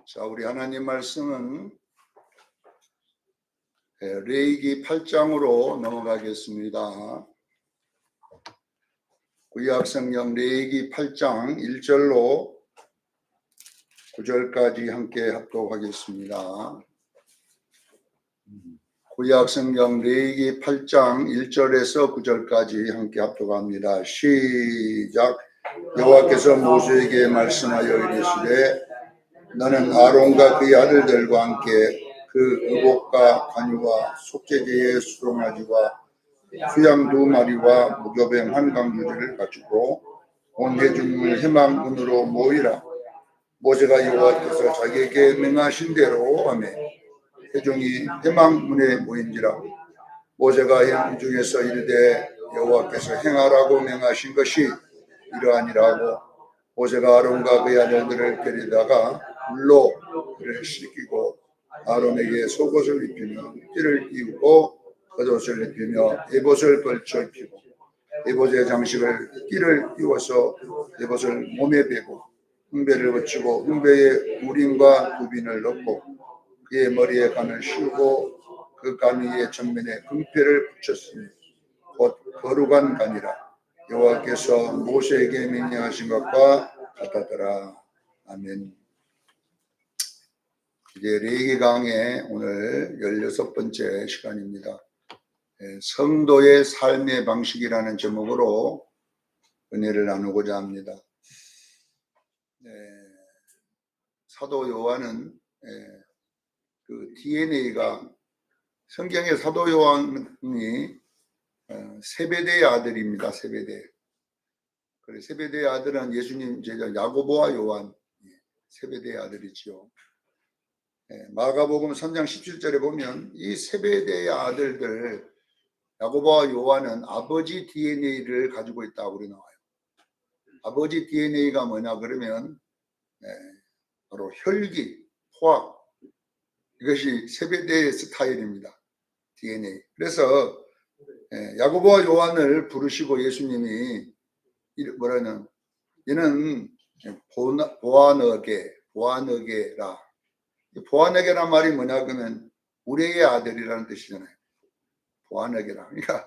자, 우리 하나님 말씀은 레위기 8장으로 넘어가겠습니다. 구약성경 레위기 8장 1절로 9절까지 함께 합독하겠습니다. 구약성경 레위기 8장 1절에서 9절까지 함께 합독합니다. 시작. 여호와께서 모세에게 말씀하여 이르시되 너는 아론과 그의 아들들과 함께 그 의복과 관유와 속죄제의 수송아지와 수양 2마리와 무교병 1강주리를 가지고 온 회중을 회막문으로 모이라. 모세가 여호와께서 자기에게 명하신 대로 하며 회중이 회막문에 모인지라. 모세가 행 중에서 이르되 여호와께서 행하라고 명하신 것이 이러하니라고. 모세가 아론과 그의 아들들을 데리다가 물로 그를 씻기고 아론에게 속옷을 입히며 띠를 띄우고 겉옷을 입히며 에봇을 걸쳐 입히고 에봇의 장식을 띠를 띄워서 에봇을 몸에 베고 흉배를 붙이고 흉배에 우림과 두빈을 넣고 그의 머리에 관을 씌우고 그 관 위에 전면에 금패를 붙였으니 곧 거룩한 관이라. 여호와께서 모세에게 명령하신 것과 같았더라. 아멘. 이제 레위기 강의 오늘 16번째 시간입니다. 성도의 삶의 방식이라는 제목으로 은혜를 나누고자 합니다. 사도 요한은 그 DNA가 성경의 사도 요한이 세베대의 아들입니다. 세베대. 그래, 세베대의 아들은 예수님 제자 야고보와 요한, 세베대의 아들이지요. 마가복음 3장 17절에 보면 이 세베대의 아들들 야고보와 요한은 아버지 DNA를 가지고 있다고 그래 나와요. 아버지 DNA가 뭐냐 그러면 바로 혈기, 포악, 이것이 세베대의 스타일입니다. DNA. 그래서 야고보와 요한을 부르시고 예수님이 뭐라는 얘는 보아너게라. 보아너게란 말이 뭐냐 그러면 우리의 아들이라는 뜻이잖아요. 보아너게라. 그러니까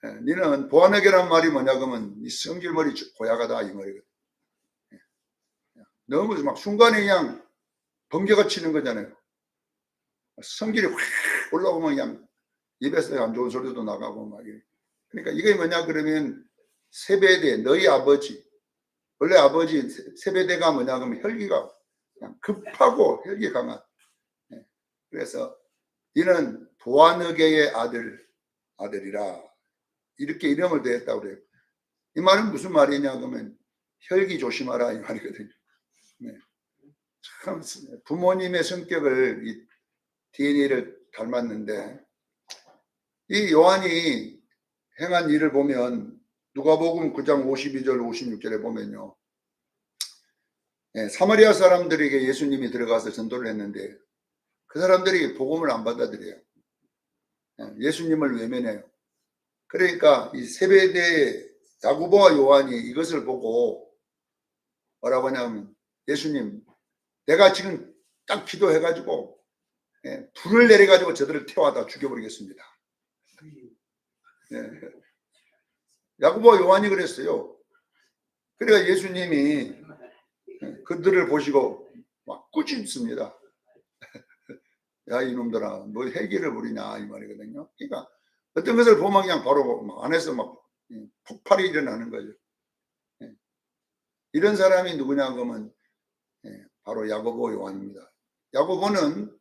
너는 보아너게란 말이 뭐냐 그러면 이 성질머리 고야가다 이 말이거든. 너무 막 순간에 그냥 번개가 치는 거잖아요. 성질이 확 올라오면 그냥 입에서 안 좋은 소리도 나가고 막 이래. 그러니까 이게 뭐냐 그러면 세베대 너희 아버지, 원래 아버지 세베대가 뭐냐 그러면 혈기가 그냥 급하고 혈기 강한. 그래서 이는 보아너게의 아들이라 이렇게 이름을 대했다고 그래요. 이 말은 무슨 말이냐 그러면 혈기 조심하라 이 말이거든요. 참 부모님의 성격을 이 DNA를 닮았는데 이 요한이 행한 일을 보면 누가복음 9장 52절 56절에 보면요. 사마리아 사람들에게 예수님이 들어가서 전도를 했는데 그 사람들이 복음을 안 받아들여요. 예수님을 외면해요. 그러니까 이 세베대 야고보와 요한이 이것을 보고 뭐라고 하냐면 예수님 내가 지금 딱 기도해가지고 불을 내려가지고 저들을 태워다 죽여버리겠습니다. 야고보와 요한이 그랬어요. 그러니까 예수님이 그들을 보시고 막 꾸짖습니다. 야 이놈들아 뭐 회개를 부리냐 이 말이거든요. 그러니까 어떤 것을 보면 그냥 바로 막 안에서 막 폭발이 일어나는 거죠. 이런 사람이 누구냐 그러면 바로 야고보 요한입니다. 야고보는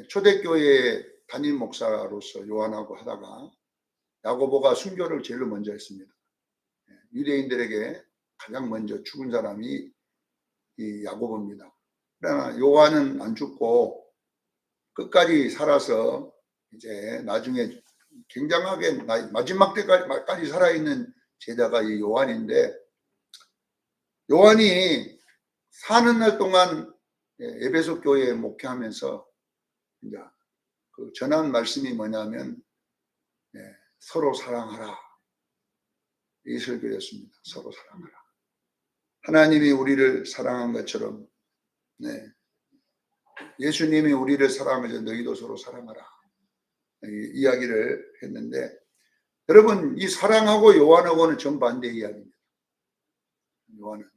초대교회 담임 목사로서 요한하고 하다가 야고보가 순교를 제일 먼저 했습니다. 유대인들에게 가장 먼저 죽은 사람이 이 야고보입니다. 그러나 요한은 안 죽고 끝까지 살아서 이제 나중에 굉장하게 마지막 때까지 살아있는 제자가 이 요한인데 요한이 사는 날 동안 에베소 교회에 목회하면서 이제 그 전한 말씀이 뭐냐면 서로 사랑하라 이 설교였습니다. 서로 사랑하라. 하나님이 우리를 사랑한 것처럼 예수님이 우리를 사랑하셔 너희도 서로 사랑하라 이야기를 했는데, 여러분 이 사랑하고 요한하고는 정반대 이야기입니다.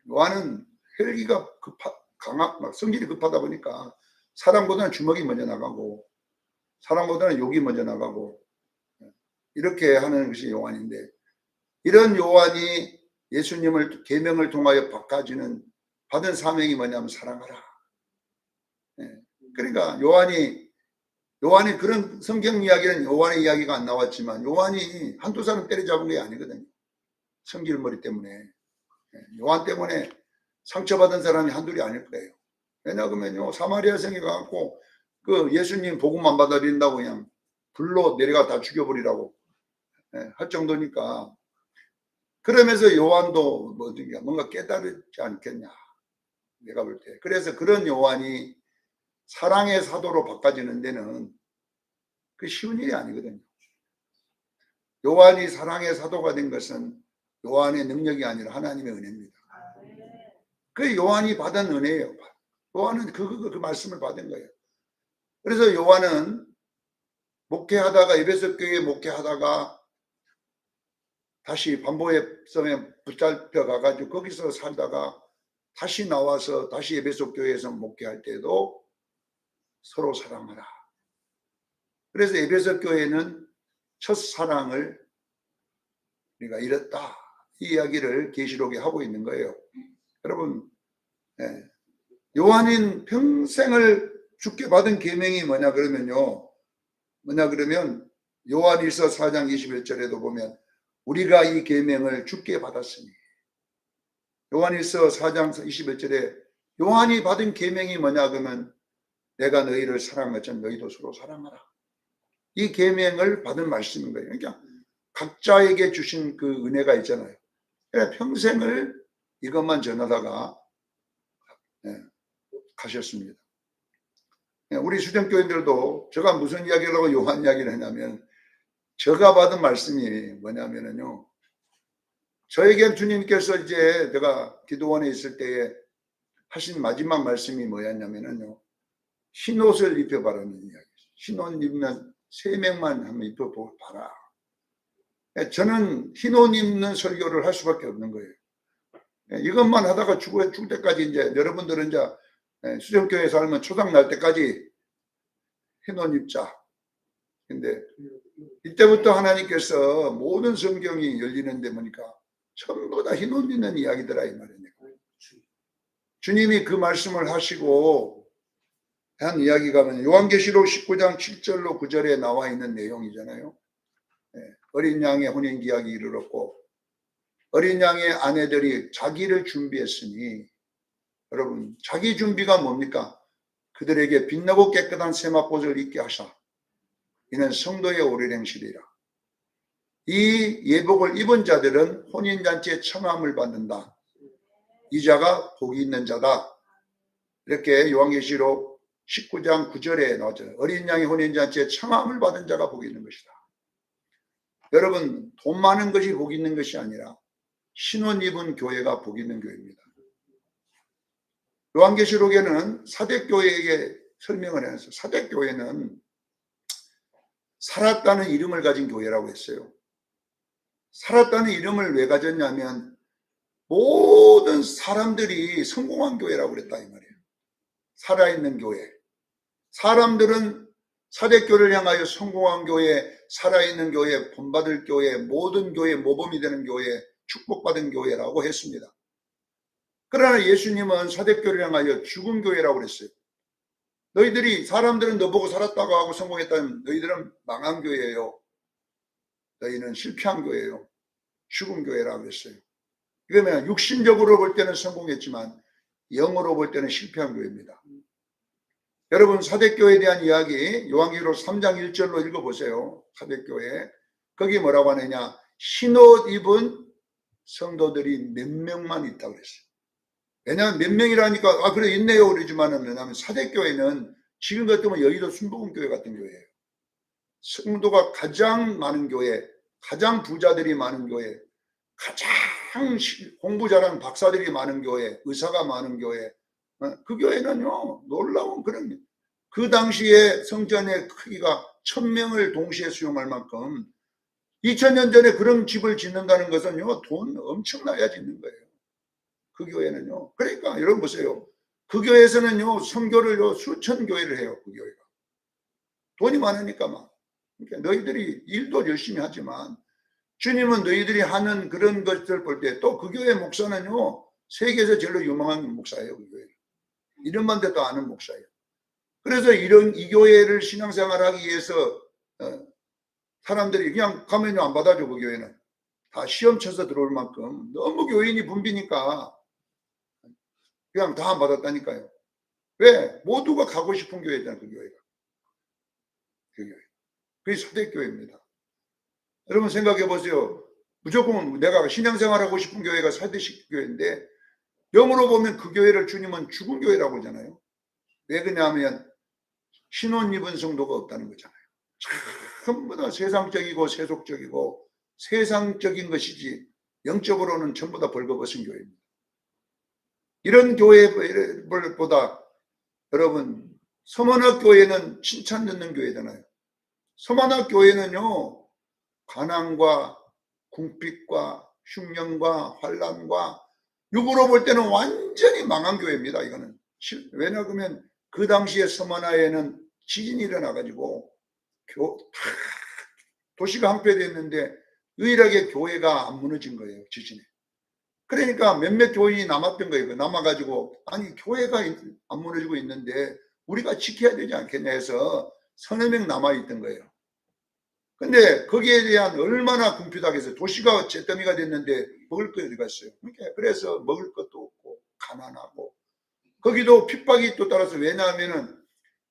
요한은 혈기가 막 성질이 급하다 보니까 사랑보다는 주먹이 먼저 나가고 사랑보다는 욕이 먼저 나가고 이렇게 하는 것이 요한인데, 이런 요한이 예수님을 계명을 통하여 받은 사명이 뭐냐면 사랑하라. 그러니까 요한이 그런 성경 이야기는 요한의 이야기가 안 나왔지만 요한이 한두 사람 때려잡은 게 아니거든요. 성질머리 때문에. 요한 때문에 상처받은 사람이 한둘이 아닐 거예요. 왜냐하면요, 사마리아 성에 가갖고 그 예수님 복음만 받아들인다고 그냥 불로 내려가 다 죽여버리라고 할 정도니까. 그러면서 요한도 뭔가 깨달지 않겠냐, 내가 볼 때. 그래서 그런 요한이 사랑의 사도로 바꿔지는 데는 그 쉬운 일이 아니거든요. 요한이 사랑의 사도가 된 것은 요한의 능력이 아니라 하나님의 은혜입니다. 그 요한이 받은 은혜예요. 요한은 그 말씀을 받은 거예요. 그래서 요한은 목회하다가 에베소 교회에 목회하다가 다시 반보의 섬에 붙잡혀 가가지고 거기서 살다가 다시 나와서 다시 에베소 교회에서 목회할 때도 서로 사랑하라. 그래서 에베소 교회는 첫사랑을 우리가 잃었다, 이 이야기를 계시록에 하고 있는 거예요. 여러분, 요한인 평생을 주께 받은 계명이 뭐냐 그러면 요한일서 4장 21절에도 보면 우리가 이 계명을 주께 받았으니, 요한일서 4장 21절에 요한이 받은 계명이 뭐냐 그러면 내가 너희를 사랑한 것처럼 너희도 서로 사랑하라. 이 계명을 받은 말씀인 거예요. 그러니까 각자에게 주신 그 은혜가 있잖아요. 그러니까 평생을 이것만 전하다가 가셨습니다. 우리 수정교인들도 제가 무슨 이야기를 하고 요한 이야기를 했냐면, 제가 받은 말씀이 뭐냐면요, 저에겐 주님께서 이제 내가 기도원에 있을 때에 하신 마지막 말씀이 뭐였냐면요, 흰옷을 입혀봐라는 이야기. 흰옷 입는 3명만 한번 입혀봐라. 저는 흰옷 입는 설교를 할 수밖에 없는 거예요. 이것만 하다가 죽을 때까지, 이제 여러분들은 이제 수정교회 살면 초당 날 때까지 흰옷 입자. 근데 이때부터 하나님께서 모든 성경이 열리는데 보니까 전부 다 흰옷 입는 이야기더라 이 말이에요. 주님이 그 말씀을 하시고 한 이야기가 요한계시록 19장 7절로 9절에 나와 있는 내용이잖아요. 어린 양의 혼인기약이 이르렀고 어린 양의 아내들이 자기를 준비했으니, 여러분 자기 준비가 뭡니까? 그들에게 빛나고 깨끗한 세마포를 입게 하사 이는 성도의 오리랭실이라. 이 예복을 입은 자들은 혼인잔치에 청함을 받는다. 이 자가 복이 있는 자다. 이렇게 요한계시록 19장 9절에 나오잖아요. 어린 양의 혼인잔치에 청함을 받은 자가 복이 있는 것이다. 여러분, 돈 많은 것이 복이 있는 것이 아니라 신혼 입은 교회가 복이 있는 교회입니다. 요한계시록에는 사대교회에게 설명을 해서 사대교회는 살았다는 이름을 가진 교회라고 했어요. 살았다는 이름을 왜 가졌냐면 모든 사람들이 성공한 교회라고 그랬다 이 말이에요. 살아있는 교회. 사람들은 사대교회를 향하여 성공한 교회, 살아있는 교회, 본받을 교회, 모든 교회, 모범이 되는 교회, 축복받은 교회라고 했습니다. 그러나 예수님은 사대교회를 향하여 죽은 교회라고 그랬어요. 너희들이, 사람들은 너보고 살았다고 하고 성공했다면 너희들은 망한 교회예요. 너희는 실패한 교회예요. 죽은 교회라고 했어요. 그러면 육신적으로 볼 때는 성공했지만 영으로 볼 때는 실패한 교회입니다. 여러분, 사대교회에 대한 이야기 요한계시록 3장 1절로 읽어보세요. 사대교회. 거기 뭐라고 하느냐, 흰옷 입은 성도들이 몇 명만 있다고 그랬어요. 왜냐하면 몇 명이라니까 그래 있네요 그러지만은, 왜냐하면 사대교회는 지금 같으면 여의도 순복음교회 같은 교회예요. 성도가 가장 많은 교회, 가장 부자들이 많은 교회, 가장 공부 잘하는 박사들이 많은 교회, 의사가 많은 교회, 그 교회는요 놀라운 그런 그 당시에 성전의 크기가 1000명을 동시에 수용할 만큼 2000년 전에 그런 집을 짓는다는 것은요, 돈 엄청나야 짓는 거예요. 그 교회는요. 그러니까 여러분 보세요. 그 교회에서는요, 선교를요, 수천 교회를 해요. 그 교회가. 돈이 많으니까 막. 그러니까 너희들이 일도 열심히 하지만 주님은 너희들이 하는 그런 것들 볼 때, 또 그 교회 목사는요, 세계에서 제일 유명한 목사예요. 그 교회. 이름만 대도 아는 목사예요. 그래서 이 교회를 신앙생활하기 위해서 사람들이 그냥 가면 안 받아줘. 그 교회는 다 시험 쳐서 들어올 만큼 너무 교인이 붐비니까 그냥 다 안 받았다니까요. 왜? 모두가 가고 싶은 교회잖아요. 그 교회가. 그 교회. 그게 사대교회입니다. 여러분 생각해 보세요. 무조건 내가 신앙생활하고 싶은 교회가 사대식 교회인데, 영으로 보면 그 교회를 주님은 죽은 교회라고 하잖아요. 왜 그러냐면 신혼 입은 성도가 없다는 거잖아요. 전부 다 세상적이고 세속적이고 세상적인 것이지 영적으로는 전부 다 벌거벗은 교회입니다. 이런 교회보다 여러분, 서머나 교회는 칭찬 듣는 교회잖아요. 서머나 교회는요, 가난과 궁핍과 흉년과 환란과 육으로 볼 때는 완전히 망한 교회입니다. 이거는. 왜냐하면 그 당시에 서머나에는 지진이 일어나가지고 도시가 항폐됐는데 유일하게 교회가 안 무너진 거예요. 지진에. 그러니까 몇몇 교인이 남았던 거예요. 남아가지고 아니 교회가 안 무너지고 있는데 우리가 지켜야 되지 않겠냐 해서 서너 명 남아있던 거예요. 근데 거기에 대한 얼마나 궁핍하겠어요. 도시가 잿더미가 됐는데 먹을 게 어디 갔어요. 그래서 먹을 것도 없고 가난하고, 거기도 핍박이 또 따라서, 왜냐하면은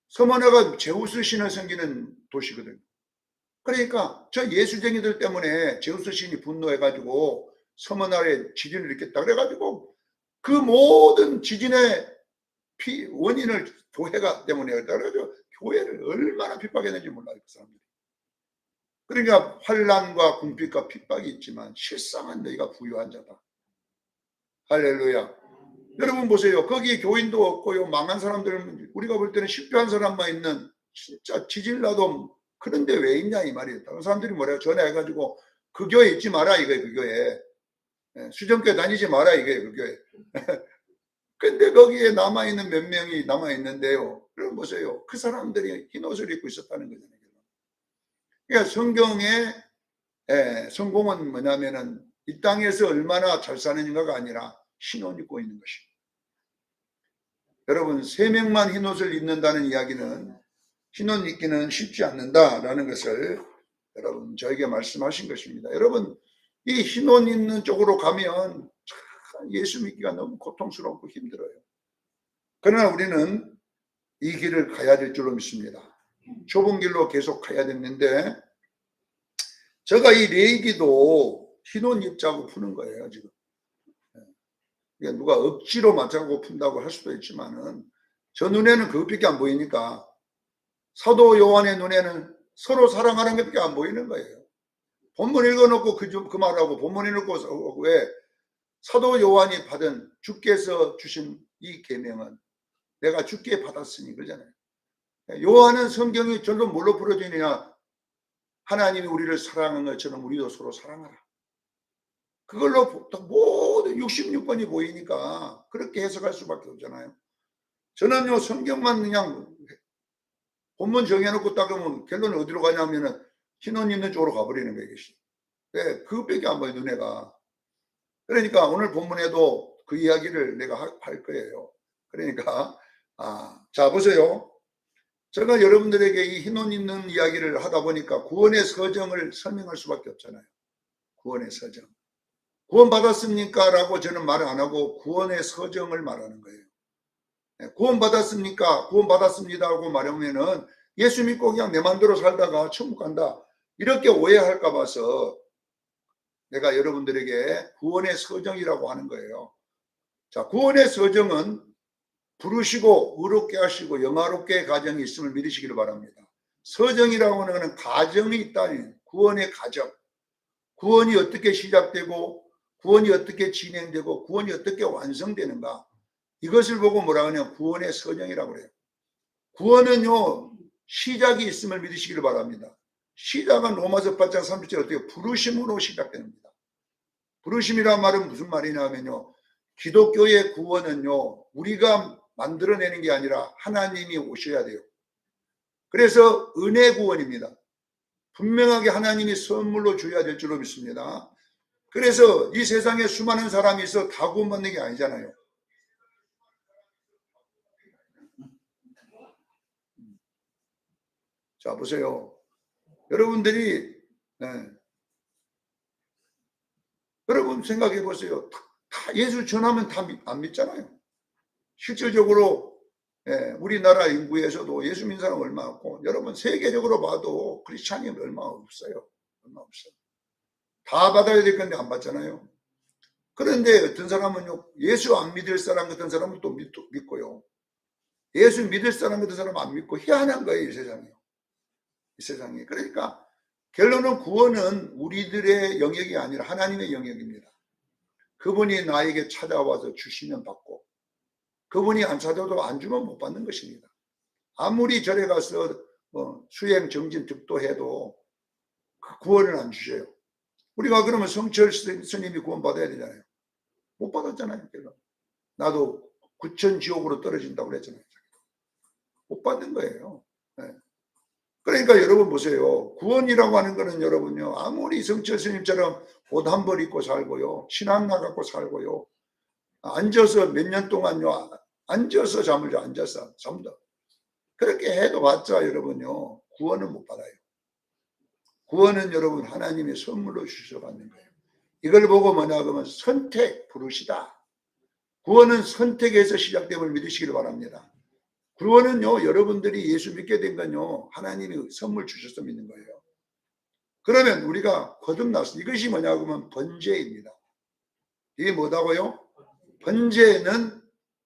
서머나가 제우스 신을 섬기는 도시거든요. 그러니까 저 예수쟁이들 때문에 제우스 신이 분노해가지고 서머나에 지진을 일으켰다 그래가지고 그 모든 지진의 원인을 교회가 때문에 했다 그래가지고 교회를 얼마나 핍박했는지 몰라요. 그 사람들이. 그러니까 환란과 궁핍과 핍박이 있지만 실상은 너희가 부유한 자다. 할렐루야. 여러분 보세요. 거기 교인도 없고요, 망한 사람들은 우리가 볼 때는 실패한 사람만 있는, 진짜 지질 나도 그런데 왜 있냐 이 말이에요. 다른 사람들이 뭐래요? 전화해가지고 그 교회 있지 마라 이거예요. 그 교회. 수정교회 다니지 마라 이거예요. 그 교회. 근데 거기에 남아있는 몇 명이 남아있는데요. 그럼 보세요. 그 사람들이 흰 옷을 입고 있었다는 거잖아요. 그러니까 성경의 성공은 뭐냐면은 이 땅에서 얼마나 잘 사는가가 아니라 흰 옷 입고 있는 것입니다. 여러분, 3명만 흰 옷을 입는다는 이야기는 흰 옷 입기는 쉽지 않는다라는 것을 여러분 저에게 말씀하신 것입니다. 여러분, 이 흰 옷 입는 쪽으로 가면 예수 믿기가 너무 고통스럽고 힘들어요. 그러나 우리는 이 길을 가야 될 줄로 믿습니다. 좁은 길로 계속 가야 됐는데, 제가 이 레이기도 흰 옷 입자고 푸는 거예요 지금. 누가 억지로 맞자고 푼다고 할 수도 있지만은 저 눈에는 그것밖에 안 보이니까, 사도 요한의 눈에는 서로 사랑하는 것밖에 안 보이는 거예요. 본문 읽어놓고 그 말하고 본문 읽어놓고, 왜? 사도 요한이 받은 주께서 주신 이 계명은 내가 주께 받았으니 그러잖아요. 요한은 성경이 절로 뭘로 풀어지느냐, 하나님이 우리를 사랑한 것처럼 우리도 서로 사랑하라. 그걸로 모든 66번이 보이니까 그렇게 해석할 수밖에 없잖아요. 저는요, 성경만 그냥 본문 정해놓고 딱 그러면 결론은 어디로 가냐면은 흰 옷 입는 쪽으로 가버리는 거예요. 왜? 그것밖에 안 보여 눈에가. 그러니까 오늘 본문에도 그 이야기를 내가 할 거예요. 그러니까 자 보세요. 제가 여러분들에게 이 흰 옷 입는 이야기를 하다 보니까 구원의 서정을 설명할 수밖에 없잖아요. 구원의 서정. 구원 받았습니까? 라고 저는 말 안 하고 구원의 서정을 말하는 거예요. 구원 받았습니까? 구원 받았습니다 하고 말하면은 예수 믿고 그냥 내 맘대로 살다가 천국 간다 이렇게 오해할까 봐서 내가 여러분들에게 구원의 서정이라고 하는 거예요. 자, 구원의 서정은 부르시고 의롭게 하시고 영화롭게 가정이 있음을 믿으시기를 바랍니다. 서정이라고 하는 것은 가정이 있다는, 구원의 가정. 구원이 어떻게 시작되고 구원이 어떻게 진행되고 구원이 어떻게 완성되는가, 이것을 보고 뭐라 하냐, 구원의 서정이라고 그래요. 구원은요, 시작이 있음을 믿으시기를 바랍니다. 시작은 로마서 8장 30절 어떻게 부르심으로 시작됩니다. 부르심이란 말은 무슨 말이냐면요, 기독교의 구원은요, 우리가 만들어내는 게 아니라 하나님이 오셔야 돼요. 그래서 은혜 구원입니다. 분명하게 하나님이 선물로 줘야 될 줄로 믿습니다. 그래서 이 세상에 수많은 사람이 있어 다 구원받는 게 아니잖아요. 자, 보세요. 여러분들이, 여러분 생각해 보세요. 다 예수 전하면 다 안 믿잖아요. 실질적으로 우리나라 인구에서도 예수 믿는 사람 얼마 없고, 여러분 세계적으로 봐도 크리스찬이 얼마 없어요. 얼마 없어요. 다 받아야 될 건데 안 받잖아요. 그런데 어떤 사람은요, 예수 안 믿을 사람 같은 사람은 또 믿고요. 예수 믿을 사람 같은 사람은 안 믿고 희한한 거예요, 이 세상이요. 이 세상이. 그러니까 결론은 구원은 우리들의 영역이 아니라 하나님의 영역입니다. 그분이 나에게 찾아와서 주시면 받고, 그분이 안 찾아도 안 주면 못 받는 것입니다. 아무리 절에 가서 수행, 정진, 득도해도 구원을 안 주셔요. 우리가 그러면 성철 스님이 구원 받아야 되잖아요. 못 받았잖아요. 나도 구천 지옥으로 떨어진다고 그랬잖아요. 못 받는 거예요. 네. 그러니까 여러분 보세요. 구원이라고 하는 거는 여러분요, 아무리 성철 스님처럼 옷 한 벌 입고 살고요, 신앙나 갖고 살고요, 앉아서 몇 년 동안요, 앉아서 잠을 자, 앉아서 잠도 그렇게 해도 봤자 여러분요, 구원은 못 받아요. 구원은 여러분 하나님의 선물로 주셔 받는 거예요. 이걸 보고 뭐냐 그러면 선택 부르시다. 구원은 선택에서 시작됨을 믿으시기를 바랍니다. 구원은요, 여러분들이 예수 믿게 된 건요, 하나님이 선물 주셔서 믿는 거예요. 그러면 우리가 거듭났어. 이것이 뭐냐 그러면 번제입니다. 이게 뭐다고요? 번제는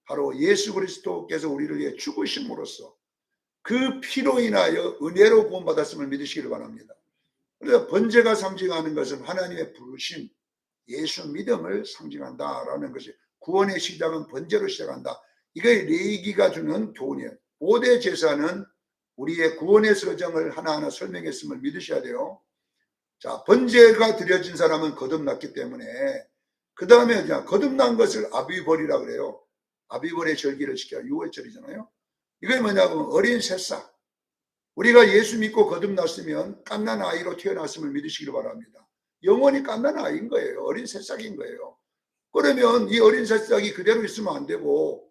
바로 예수 그리스도께서 우리를 위해 죽으심으로써 그 피로 인하여 은혜로 구원받았음을 믿으시기를 바랍니다. 그래서 번제가 상징하는 것은 하나님의 부르심, 예수 믿음을 상징한다라는 것이, 구원의 시작은 번제로 시작한다. 이게 레위기가 주는 교훈이에요. 5대 제사는 우리의 구원의 서정을 하나하나 설명했음을 믿으셔야 돼요. 자, 번제가 드려진 사람은 거듭났기 때문에, 그 다음에 거듭난 것을 아비벌이라 그래요. 아비벌의 절기를 지켜 6월절이잖아요. 이게 뭐냐면 어린 새싹. 우리가 예수 믿고 거듭났으면 갓난 아이로 태어났음을 믿으시기를 바랍니다. 영원히 갓난 아이인 거예요. 어린 새싹인 거예요. 그러면 이 어린 새싹이 그대로 있으면 안 되고,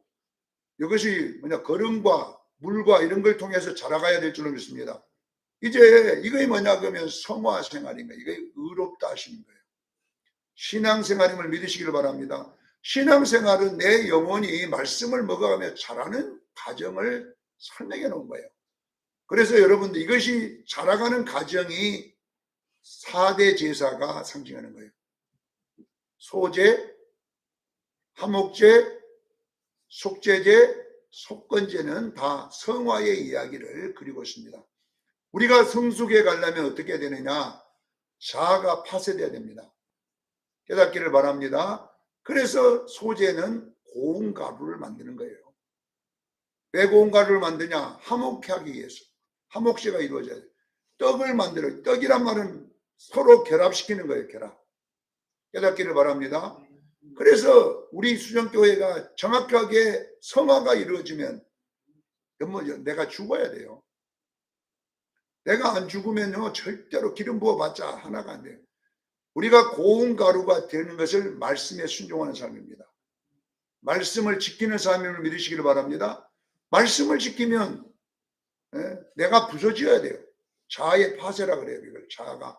이것이 걸음과 물과 이런 걸 통해서 자라가야 될 줄로 믿습니다. 이제 이게 뭐냐 그러면 성화 생활인 거예요. 이게 의롭다 하시는 거예요. 신앙생활임을 믿으시기를 바랍니다. 신앙생활은 내 영혼이 말씀을 먹어가며 자라는 과정을 설명해 놓은 거예요. 그래서 여러분들 이것이 자라가는 과정이 4대 제사가 상징하는 거예요. 소제, 화목제, 속죄제, 속건제는 다 성화의 이야기를 그리고 있습니다. 우리가 성숙에 가려면 어떻게 되느냐? 자아가 파쇄돼야 됩니다. 깨닫기를 바랍니다. 그래서 소제는 고운 가루를 만드는 거예요. 왜 고운 가루를 만드냐? 화목하기 위해서. 화목제가 이루어져야 돼요. 떡을 만들어요. 떡이란 말은 서로 결합시키는 거예요. 결합. 깨닫기를 바랍니다. 그래서 우리 수정교회가 정확하게 성화가 이루어지면 내가 죽어야 돼요. 내가 안 죽으면요, 절대로 기름 부어봤자 하나가 안 돼요. 우리가 고운 가루가 되는 것을 말씀에 순종하는 삶입니다. 말씀을 지키는 삶임을 믿으시기를 바랍니다. 말씀을 지키면 내가 부서져야 돼요. 자아의 파쇄라 그래요. 이걸 자아가,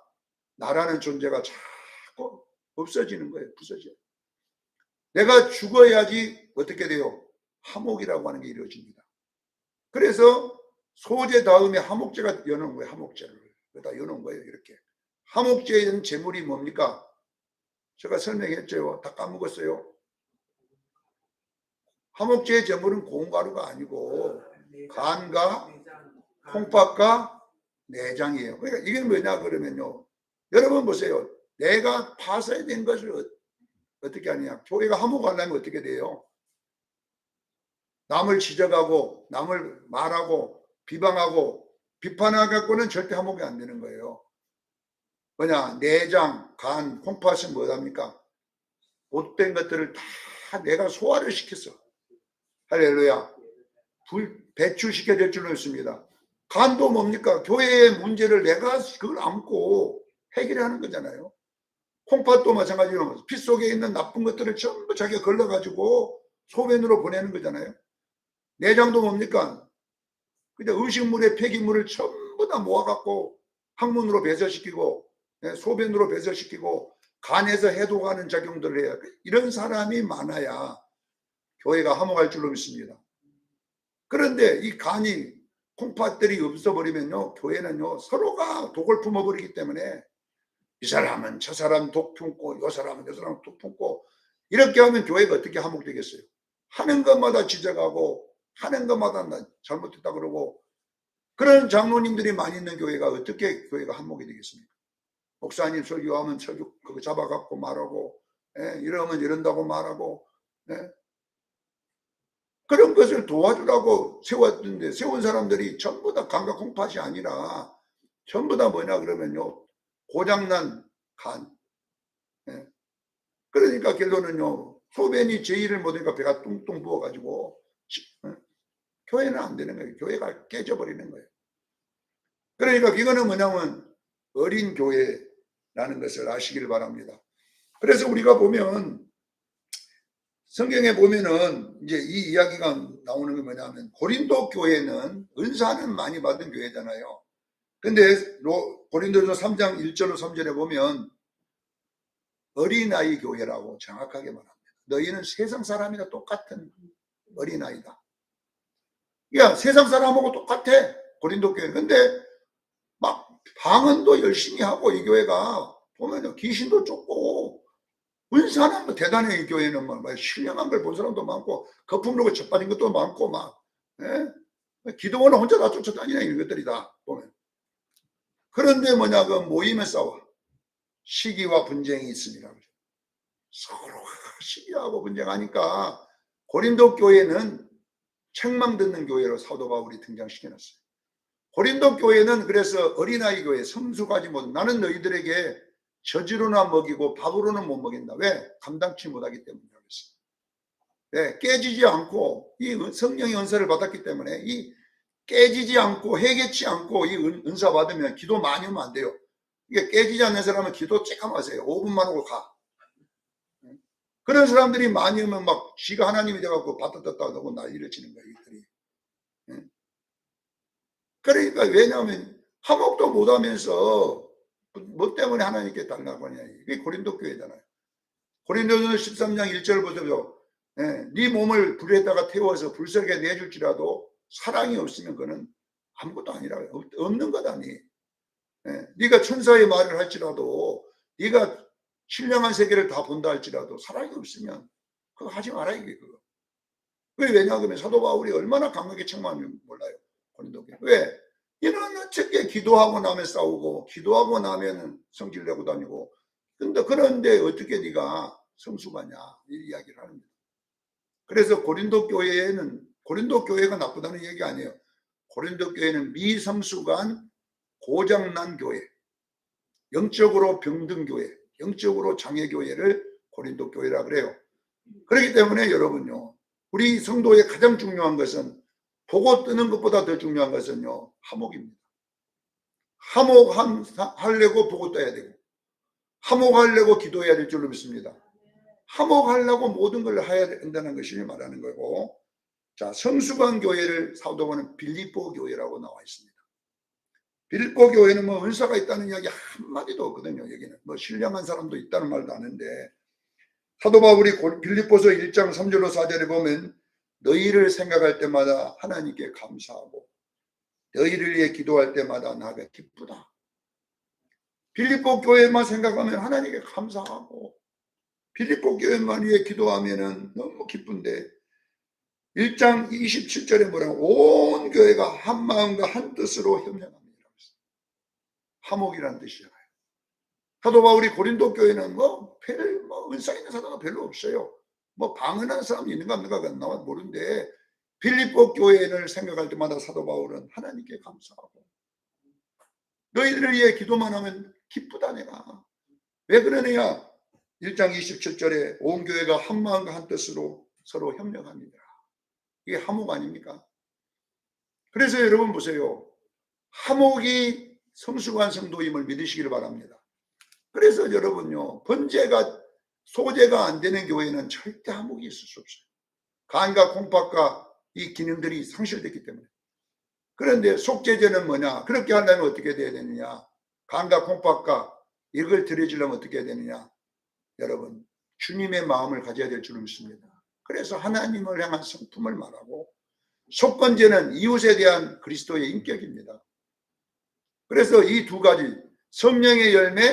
나라는 존재가 자꾸 없어지는 거예요. 부서져요. 내가 죽어야지 어떻게 돼요? 화목이라고 하는 게 이루어집니다. 그래서 소제 다음에 화목제가 여놓은 거예요. 화목제를 여기다 여놓은 거예요. 이렇게. 화목제의 제물이 뭡니까? 제가 설명했죠. 다 까먹었어요. 화목제의 제물은 고운 가루가 아니고 간과 콩팥과 내장이에요. 그러니까 이게 뭐냐 그러면요, 여러분 보세요. 내가 파쇄된 것을 어떻게 하느냐? 교회가 화목하려면 어떻게 돼요? 남을 지적하고 남을 말하고 비방하고 비판하고는 절대 화목이 안 되는 거예요. 뭐냐, 내장, 간, 콩팥은 뭐랍니까? 못된 것들을 다 내가 소화를 시켰어. 할렐루야. 배출시켜야 될 줄로 있습니다. 간도 뭡니까? 교회의 문제를 내가 그걸 안고 해결하는 거잖아요. 콩팥도 마찬가지로 피 속에 있는 나쁜 것들을 전부 자기가 걸러가지고 소변으로 보내는 거잖아요. 내장도 뭡니까? 그냥 음식물의 폐기물을 전부 다 모아갖고 항문으로 배설시키고 소변으로 배설시키고 간에서 해독하는 작용들을 해야 돼. 이런 사람이 많아야 교회가 화목할 줄로 믿습니다. 그런데 이 간이 콩팥들이 없어버리면요, 교회는요 서로가 독을 품어버리기 때문에 이 사람은 저 사람 독 품고 요 사람은 저 사람 독 품고 이렇게 하면 교회가 어떻게 화목되겠어요? 하는 것마다 지적하고 하는 것마다 잘못했다 그러고 그런 장로님들이 많이 있는 교회가 어떻게 교회가 한목이 되겠습니까? 목사님 설교하면 설교 그거 잡아갖고 말하고 이러면 이런다고 말하고 그런 것을 도와주라고 세웠는데 세운 사람들이 전부 다 감각 콩팥이 아니라 전부 다 뭐냐 그러면요 고장난 간. 그러니까 결론은요 소변이 제의를 못하니까 배가 뚱뚱 부어가지고 교회는 안 되는 거예요. 교회가 깨져버리는 거예요. 그러니까 이거는 뭐냐면 어린 교회라는 것을 아시기를 바랍니다. 그래서 우리가 보면 성경에 보면은 이제 이 이야기가 나오는 게 뭐냐면 고린도 교회는 은사는 많이 받은 교회잖아요. 근데 고린도서 3장 1절로 3절에 보면 어린아이 교회라고 정확하게 말합니다. 너희는 세상 사람이나 똑같은 어린아이다. 야, 세상 사람하고 똑같아. 고린도 교회. 근데 막 방언도 열심히 하고 이 교회가 보면 귀신도 쫓고 은사는 뭐 대단해. 이 교회는 막 신령한 걸 본 사람도 많고 거품으로 젖빠진 것도 많고 막 기도원은 혼자 다 쫓아다니는 이것들이다 보면. 그런데 뭐냐 그 모임에 싸워 시기와 분쟁이 있습니다. 서로 시기하고 분쟁하니까 고린도 교회는 책망 듣는 교회로 사도 바울이 등장시켜놨어요. 고린도 교회는 그래서 어린아이 교회 성수가지 못 나는 너희들에게 젖으로나 먹이고 밥으로는 못 먹인다. 왜? 감당치 못하기 때문이라고 했어요. 네, 깨지지 않고 이 성령의 은사를 받았기 때문에 이 깨지지 않고 해결치 않고 이 은사 받으면 기도 많이 하면 안 돼요. 이게 깨지지 않는 사람은 기도 쬐끔 하세요. 5분만 하고 가. 그런 사람들이 많이 오면 막 지가 하나님이 돼갖고 바다 떴다 하고 난리를 치는 거예요. 이들이. 그러니까 왜냐하면 화목도 못하면서 뭐 때문에 하나님께 달라고 하냐. 이게 고린도 교회잖아요. 고린도서 13장 1절 보세요. 네 몸을 불에다가 태워서 불속에 내줄지라도 사랑이 없으면 그는 아무것도 아니라고요. 없는 것 아니. 네가 천사의 말을 할지라도 네가 신령한 세계를 다 본다 할지라도 사랑이 없으면 그거 하지 마라 이게 그거. 왜냐하면 사도 바울이 얼마나 강하게 책망하면 몰라요. 고린도 교회. 왜? 이는 어떻게 기도하고 나면 싸우고 기도하고 나면 성질 내고 다니고 그런데 어떻게 네가 성수가냐 이 이야기를 하는 거예요. 그래서 고린도 교회가 나쁘다는 얘기 아니에요. 고린도 교회는 미성숙한 고장난 교회, 영적으로 병든 교회, 영적으로 장애 교회를 고린도 교회라 그래요. 그렇기 때문에 여러분요, 우리 성도의 가장 중요한 것은 보고 뜨는 것보다 더 중요한 것은요, 화목입니다. 화목하려고 보고 떠야 되고, 화목하려고 기도해야 될 줄로 믿습니다. 화목하려고 모든 걸 해야 된다는 것이 말하는 거고, 자, 성수관 교회를 사도 바울은 빌립보 교회라고 나와 있습니다. 빌립보 교회는 뭐 은사가 있다는 이야기 한마디도 없거든요. 여기는 뭐 신령한 사람도 있다는 말도 아는데 사도 바울이 빌립보서 1장 3절로 4절에 보면 너희를 생각할 때마다 하나님께 감사하고 너희를 위해 기도할 때마다 나가 기쁘다. 빌립보 교회만 생각하면 하나님께 감사하고 빌립보 교회만 위해 기도하면 너무 기쁜데 1장 27절에 뭐라고 온 교회가 한 마음과 한 뜻으로 협력합니다. 화목이라는 뜻이잖아요. 사도 바울이 고린도 교회는 은사 있는 사도가 별로 없어요. 뭐 방언하는 사람이 있는가 없는가 나와 모르는데 빌립보 교회를 생각할 때마다 사도 바울은 하나님께 감사하고 너희들을 위해 기도만 하면 기쁘다 내가. 왜 그러느냐? 1장 27절에 온 교회가 한 마음과 한 뜻으로 서로 협력합니다. 이게 화목 아닙니까? 그래서 여러분 보세요. 화목이 성숙한 성도임을 믿으시기를 바랍니다. 그래서 여러분요, 소재가 안 되는 교회는 절대 화목이 있을 수 없어요. 간과 콩팥과 이 기능들이 상실됐기 때문에. 그런데 속죄제는 뭐냐? 그렇게 하려면 어떻게 돼야 되느냐? 간과 콩팥과 이걸 드려주려면 어떻게 해야 되느냐? 여러분, 주님의 마음을 가져야 될 줄 믿습니다. 그래서 하나님을 향한 성품을 말하고, 속건제는 이웃에 대한 그리스도의 인격입니다. 그래서 이 두 가지, 성령의 열매,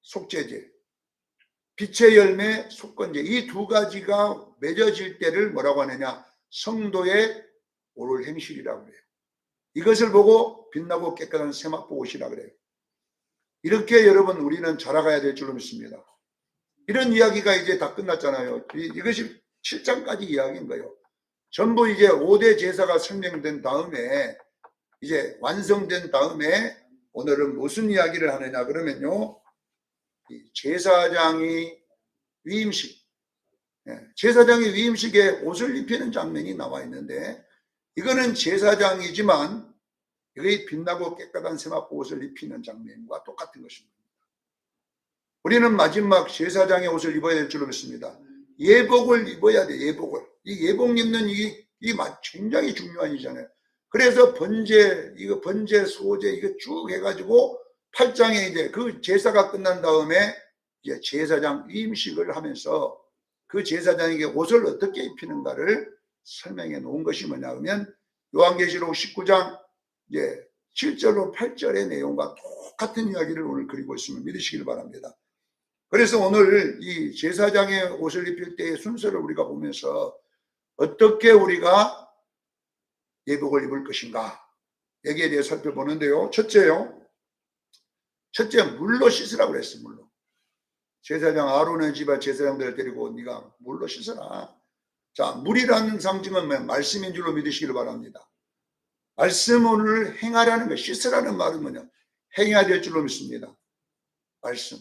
속죄제, 빛의 열매, 속건제, 이 두 가지가 맺어질 때를 뭐라고 하느냐? 성도의 오를 행실이라고 그래요. 이것을 보고 빛나고 깨끗한 세마포 옷이라 그래요. 이렇게 여러분 우리는 자라가야 될 줄로 믿습니다. 이런 이야기가 이제 다 끝났잖아요. 이것이 7장까지 이야기인 거예요. 전부 이제 5대 제사가 설명된 다음에 이제 완성된 다음에 오늘은 무슨 이야기를 하느냐 그러면요. 제사장이 위임식, 제사장이 위임식에 옷을 입히는 장면이 나와 있는데 이거는 제사장이지만 이게 빛나고 깨끗한 세마포 옷을 입히는 장면과 똑같은 것입니다. 우리는 마지막 제사장의 옷을 입어야 될 줄로 믿습니다. 예복을 입어야 돼. 예복을. 이 예복 입는 이게 굉장히 중요한 일이잖아요. 그래서 번제, 소제 이거 쭉 해가지고 8장에 이제 그 제사가 끝난 다음에 이제 제사장 위임식을 하면서 그 제사장에게 옷을 어떻게 입히는가를 설명해 놓은 것이 뭐냐 하면 요한계시록 19장 이제 7절로 8절의 내용과 똑같은 이야기를 오늘 그리고 있으면 믿으시길 바랍니다. 그래서 오늘 이 제사장의 옷을 입힐 때의 순서를 우리가 보면서 어떻게 우리가 예복을 입을 것인가 여기에 대해 살펴보는데요. 첫째 물로 씻으라고 그랬어요. 물로. 제사장 아론의 집안 제사장들을 데리고 네가 물로 씻어라. 자, 물이라는 상징은 말씀인 줄로 믿으시길 바랍니다. 말씀을 행하라는 것, 씻으라는 말은 뭐냐? 행해야 될 줄로 믿습니다. 말씀.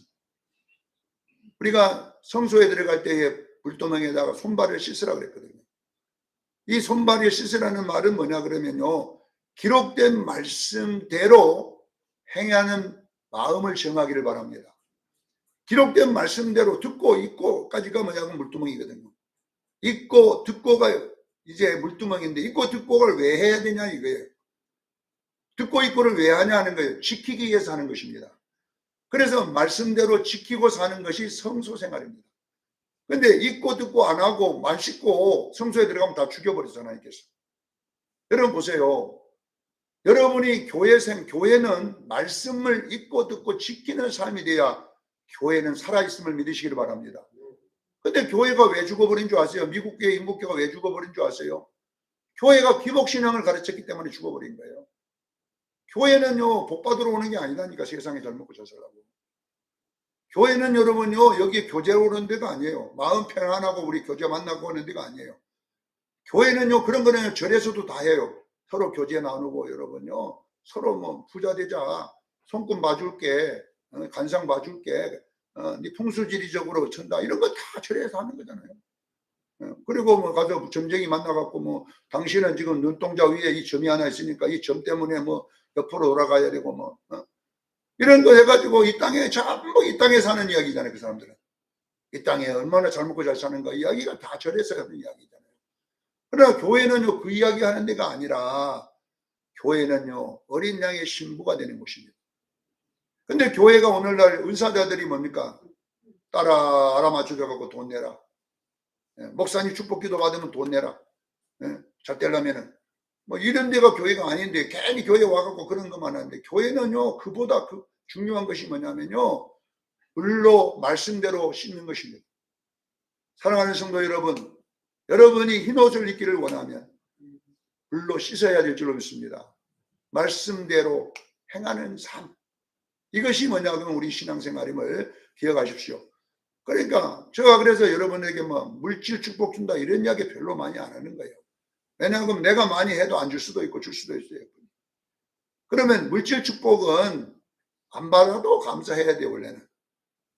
우리가 성소에 들어갈 때에 물도망에다가 손발을 씻으라고 그랬거든요. 이 손발을 씻으라는 말은 뭐냐 그러면요. 기록된 말씀대로 행하는 마음을 정하기를 바랍니다. 기록된 말씀대로 듣고 읽고까지가 뭐냐면 물두멍이거든요. 읽고 듣고가 이제 물두멍인데 읽고 듣고를 왜 해야 되냐 이거예요. 듣고 읽고를 왜 하냐 하는 거예요. 지키기 위해서 하는 것입니다. 그래서 말씀대로 지키고 사는 것이 성소 생활입니다. 근데 읽고 듣고 안 하고 말 씻고 성소에 들어가면 다 죽여버리잖아요. 여러분 보세요. 여러분이 교회는 말씀을 읽고 듣고 지키는 삶이 돼야 교회는 살아있음을 믿으시기를 바랍니다. 근데 교회가 왜 죽어버린 줄 아세요? 미국 교회, 인국 교회가 왜 죽어버린 줄 아세요? 교회가 기복신앙을 가르쳤기 때문에 죽어버린 거예요. 교회는요, 복 받으러 오는 게 아니라니까. 세상에 잘 먹고 잘 살라고. 교회는 여러분요, 여기 교제로 오는 데가 아니에요. 마음 평안하고 우리 교제 만나고 오는 데가 아니에요. 교회는요, 그런 거는 절에서도 다 해요. 서로 교제 나누고 여러분요, 서로 뭐 부자 되자, 손금 봐줄게, 간상 봐줄게, 네 풍수지리적으로 천다, 이런 거 다 절에서 하는 거잖아요. 그리고 뭐 가서 점쟁이 만나갖고 뭐 당신은 지금 눈동자 위에 이 점이 하나 있으니까 이 점 때문에 뭐 옆으로 돌아가야 되고 뭐 이런 거 해가지고 이 땅에 전부 이 땅에 사는 이야기잖아요. 그 사람들은 이 땅에 얼마나 잘 먹고 잘 사는가 이야기가 다 절에서 하는 이야기잖아요. 그러나 교회는요 그 이야기 하는 데가 아니라 교회는요 어린 양의 신부가 되는 곳입니다. 근데 교회가 오늘날 은사자들이 뭡니까? 따라 알아맞춰줘갖고 돈 내라. 목사님 축복기도 받으면 돈 내라. 잘 되려면은 뭐 이런 데가 교회가 아닌데 괜히 교회 와갖고 그런 것만 하는데 교회는요 그보다 중요한 것이 뭐냐면요 물로 말씀대로 씻는 것입니다. 사랑하는 성도 여러분, 여러분이 흰 옷을 입기를 원하면 물로 씻어야 될 줄로 믿습니다. 말씀대로 행하는 삶, 이것이 뭐냐면 우리 신앙생활임을 기억하십시오. 그러니까 제가 그래서 여러분에게 뭐 물질 축복 준다 이런 이야기 별로 많이 안 하는 거예요. 왜냐하면 내가 많이 해도 안 줄 수도 있고 줄 수도 있어요. 그러면 물질 축복은 안 받아도 감사해야 돼요. 원래는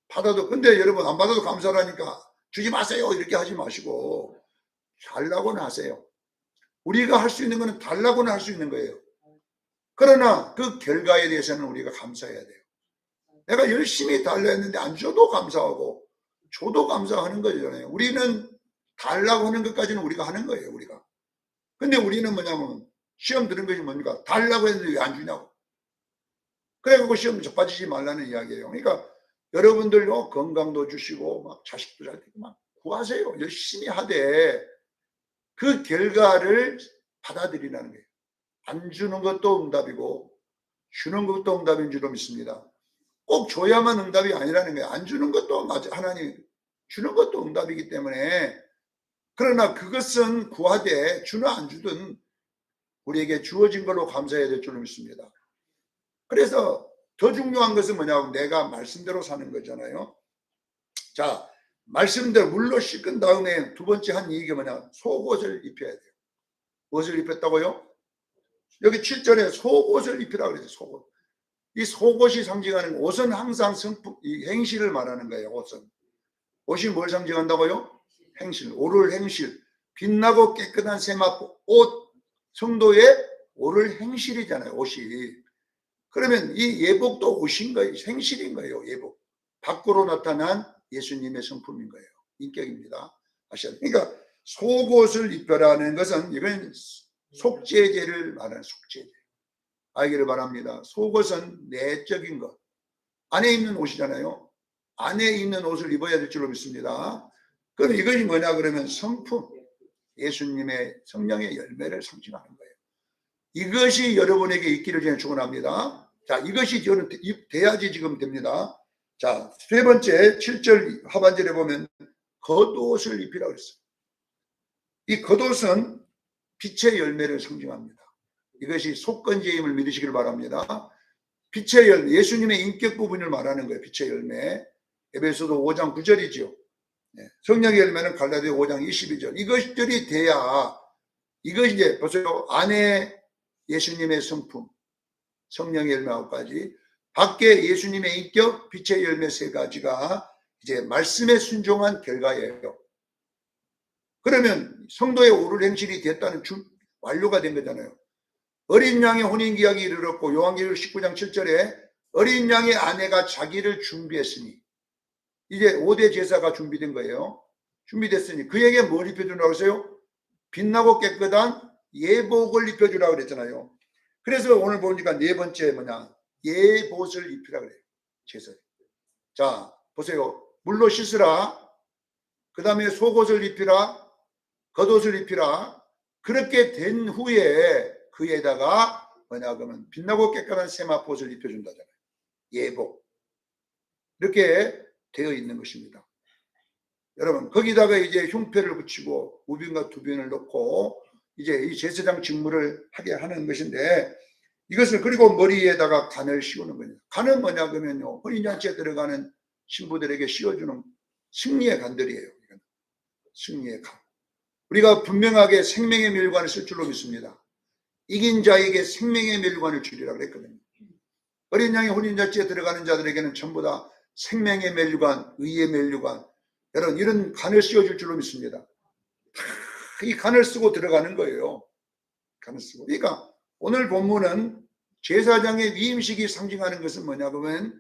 받아도. 근데 여러분 안 받아도 감사하니까 주지 마세요 이렇게 하지 마시고 달라고는 하세요. 우리가 할 수 있는 거는 달라고는 할 수 있는 거예요. 그러나 그 결과에 대해서는 우리가 감사해야 돼요. 내가 열심히 달라 했는데 안 줘도 감사하고 줘도 감사하는 거잖아요. 우리는 달라고 하는 것까지는 우리가 하는 거예요. 우리가. 근데 우리는 뭐냐면 시험 들은 것이 뭡니까? 달라고 했는데 왜 안 주냐고. 그래갖고 시험 자빠지지 말라는 이야기예요. 그러니까 여러분들도 건강도 주시고 막 자식도 잘 되고 막 구하세요. 열심히 하되 그 결과를 받아들이라는 거예요. 안 주는 것도 응답이고 주는 것도 응답인 줄로 믿습니다. 꼭 줘야만 응답이 아니라는 거예요. 안 주는 것도 맞아. 하나님 주는 것도 응답이기 때문에. 그러나 그것은 구하되 주나 안 주든 우리에게 주어진 걸로 감사해야 될 줄로 믿습니다. 그래서 더 중요한 것은 뭐냐고, 내가 말씀대로 사는 거잖아요. 자, 말씀대로 물로 씻은 다음에 두 번째 한 이익이 뭐냐, 속옷을 입혀야 돼요. 무엇을 입혔다고요? 여기 7절에 속옷을 입히라고 그랬죠. 속옷. 이 속옷이 상징하는, 옷은 항상 성품, 이 행실을 말하는 거예요. 옷이 뭘 상징한다고요? 행실, 오를 행실. 빛나고 깨끗한 세마포, 옷, 성도의 오를 행실이잖아요. 옷이. 그러면 이 예복도 옷인 거예요. 행실인 거예요. 예복. 밖으로 나타난 예수님의 성품인 거예요. 인격입니다. 아시죠? 그러니까 속옷을 입혀라는 것은 이건 속죄제를 말하는 속죄제. 알기를 바랍니다. 속옷은 내적인 것. 안에 입는 옷이잖아요. 안에 입는 옷을 입어야 될 줄로 믿습니다. 그럼 이것이 뭐냐 그러면 성품, 예수님의 성령의 열매를 상징하는 거예요. 이것이 여러분에게 있기를 저는 축원합니다. 자, 이것이 저는 돼야지 지금 됩니다. 자, 세 번째 7절 하반절에 보면 겉옷을 입히라고 했어요. 이 겉옷은 빛의 열매를 상징합니다. 이것이 속건제임을 믿으시길 바랍니다. 빛의 열매, 예수님의 인격 부분을 말하는 거예요. 빛의 열매. 에베소서 5장 9절이죠. 성령의 열매는 갈라디아 5장 22절. 이것들이 돼야, 이것이 이제 보세요. 안에 예수님의 성품, 성령의 열매 9가지, 밖에 예수님의 인격, 빛의 열매 3가지가 이제 말씀에 순종한 결과예요. 그러면 성도의 오를 행실이 됐다는 완료가 된 거잖아요. 어린 양의 혼인기약이 이르렀고, 요한계시록 19장 7절에 어린 양의 아내가 자기를 준비했으니, 이제 5대 제사가 준비된 거예요. 준비됐으니 그에게 뭘 입혀주라고 했어요? 빛나고 깨끗한 예복을 입혀주라고 그랬잖아요. 그래서 오늘 보니까 네 번째 뭐냐, 예복을 입히라 그래요. 제사. 자, 보세요. 물로 씻으라. 그 다음에 속옷을 입히라. 겉옷을 입히라. 그렇게 된 후에 그에다가 뭐냐 그러면 빛나고 깨끗한 세마포옷을 입혀준다잖아요. 예복. 이렇게 되어 있는 것입니다. 여러분, 거기다가 이제 흉패를 붙이고 우빈과 두빈을 넣고 이제 이 제사장 직무를 하게 하는 것인데, 이것을, 그리고 머리에다가 간을 씌우는 거예요. 간은 뭐냐 그러면요, 혼인잔치에 들어가는 신부들에게 씌워주는 승리의 간들이에요. 승리의 간. 우리가 분명하게 생명의 멸관을 쓸 줄로 믿습니다. 이긴 자에게 생명의 멸관을 주리라 그랬거든요. 어린 양의 혼인잔치에 들어가는 자들에게는 전부 다 생명의 멸관, 의의 멸관, 여러분 이런 간을 씌워줄 줄로 믿습니다. 이 간을 쓰고 들어가는 거예요. 간을 쓰고. 그러니까 오늘 본문은 제사장의 위임식이 상징하는 것은 뭐냐 그러면,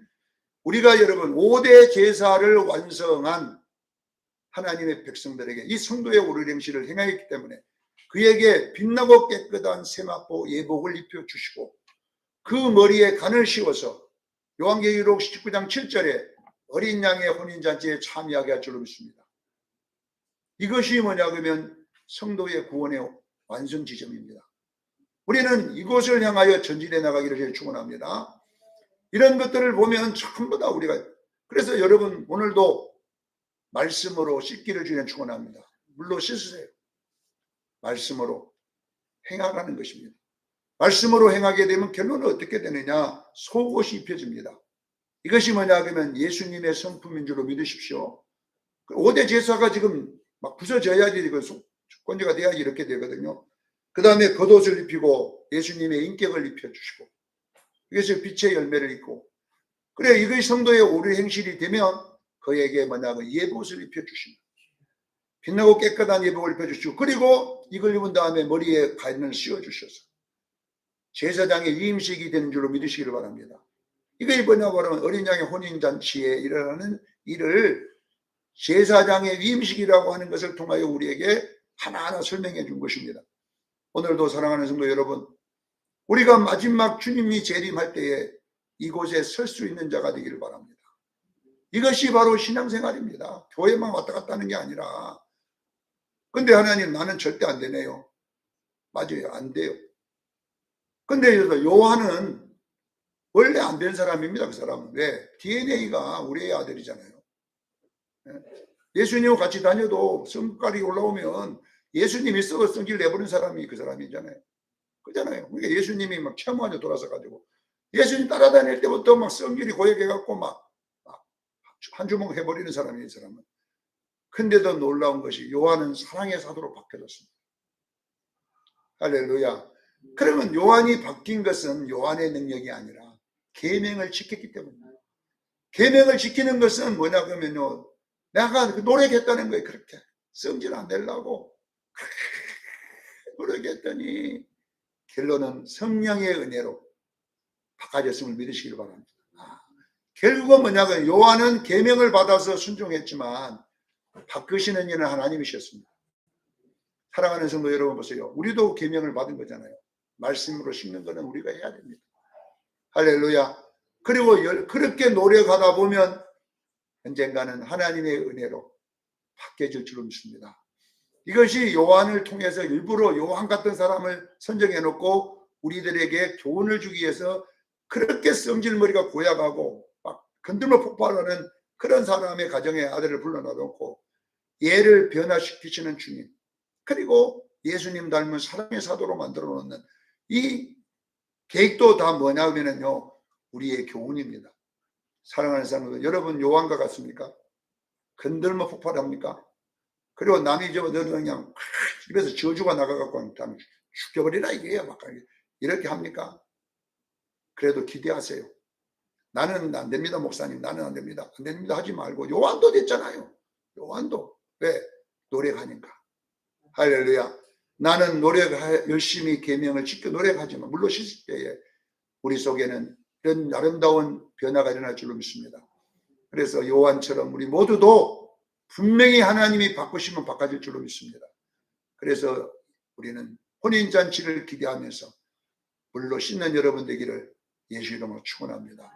우리가 여러분 5대 제사를 완성한 하나님의 백성들에게 이 성도의 오를 행실을 행하였기 때문에 그에게 빛나고 깨끗한 세마포 예복을 입혀주시고 그 머리에 간을 씌워서 요한계시록 19장 7절에 어린 양의 혼인잔치에 참여하게 할 줄로 믿습니다. 이것이 뭐냐 그러면 성도의 구원의 완성 지점입니다. 우리는 이곳을 향하여 전진해 나가기를 축원합니다. 이런 것들을 보면 전부 다 우리가, 그래서 여러분 오늘도 말씀으로 씻기를 주는 축원합니다. 물로 씻으세요. 말씀으로 행하라는 것입니다. 말씀으로 행하게 되면 결론은 어떻게 되느냐, 속옷이 입혀집니다. 이것이 뭐냐 그러면 예수님의 성품인 줄로 믿으십시오. 5대 제사가 지금 막 부서져야지, 이거 건조가 돼야지 이렇게 되거든요. 그 다음에 겉옷을 입히고 예수님의 인격을 입혀주시고 이것이 빛의 열매를 입고 그래 이것이 성도의 오류 행실이 되면 그에게 뭐냐면 예복을 입혀주십니다. 빛나고 깨끗한 예복을 입혀주시고 그리고 이걸 입은 다음에 머리에 가인을 씌워주셔서 제사장의 위임식이 되는 줄로 믿으시기를 바랍니다. 이게 뭐냐고 하면 어린 양의 혼인잔치에 일어나는 일을 제사장의 위임식이라고 하는 것을 통하여 우리에게 하나하나 설명해 준 것입니다. 오늘도 사랑하는 성도 여러분, 우리가 마지막 주님이 재림할 때에 이곳에 설 수 있는 자가 되기를 바랍니다. 이것이 바로 신앙생활입니다. 교회만 왔다 갔다 하는 게 아니라. 근데 하나님 나는 절대 안 되네요. 맞아요. 안 돼요. 근데 요한은 원래 안 된 사람입니다. 그 사람은. 왜? DNA가 우리의 아들이잖아요. 예수님과 같이 다녀도 성깔이 올라오면 예수님이 썩어 성질 내버린 사람이 그 사람이잖아요. 그잖아요. 그러니까 예수님이 막 체험하며 돌아서 가지고 예수님 따라다닐 때부터 막 성질이 고약해갖고 막 한 주먹 해버리는 사람이 이 사람은. 근데도 놀라운 것이 요한은 사랑의 사도로 바뀌어졌습니다. 할렐루야. 그러면 요한이 바뀐 것은 요한의 능력이 아니라 계명을 지켰기 때문입니다. 계명을 지키는 것은 뭐냐 그러면요. 내가 노력했다는 거예요. 그렇게 성질 안 내려고 노력했더니 결론은 성령의 은혜로 바꿔졌음을 믿으시길 바랍니다. 결국은 뭐냐면 요한은 계명을 받아서 순종했지만 바꾸시는 이는 하나님이셨습니다. 사랑하는 성도 여러분 보세요. 우리도 계명을 받은 거잖아요. 말씀으로 심는 거는 우리가 해야 됩니다. 할렐루야. 그리고 그렇게 노력하다 보면 언젠가는 하나님의 은혜로 바뀌어질 줄로 믿습니다. 이것이 요한을 통해서 일부러 요한 같은 사람을 선정해 놓고 우리들에게 교훈을 주기 위해서 그렇게 성질머리가 고약하고 막 건들며 폭발하는 그런 사람의 가정의 아들을 불러놔놓고 얘를 변화시키시는 주님, 그리고 예수님 닮은 사랑의 사도로 만들어 놓는 이 계획도 다 뭐냐 하면요 우리의 교훈입니다. 사랑하는 사람들, 여러분 요한과 같습니까? 건들며 폭발합니까? 그리고 남이 너는 그냥 집에서 저주가 나가갖고 죽여버리라 이게요. 막 이렇게 합니까? 그래도 기대하세요. 나는 안 됩니다, 목사님. 나는 안 됩니다. 안 됩니다 하지 말고 요한도 됐잖아요. 요한도. 왜? 노력하니까. 할렐루야. 나는 열심히 계명을 지켜 노력하지만 물론 씻을 때에 우리 속에는 이런 아름다운 변화가 일어날 줄로 믿습니다. 그래서 요한처럼 우리 모두도 분명히 하나님이 바꾸시면 바꿔질 줄로 믿습니다. 그래서 우리는 혼인잔치를 기대하면서 물로 씻는 여러분 되기를 예수 이름으로 축원합니다.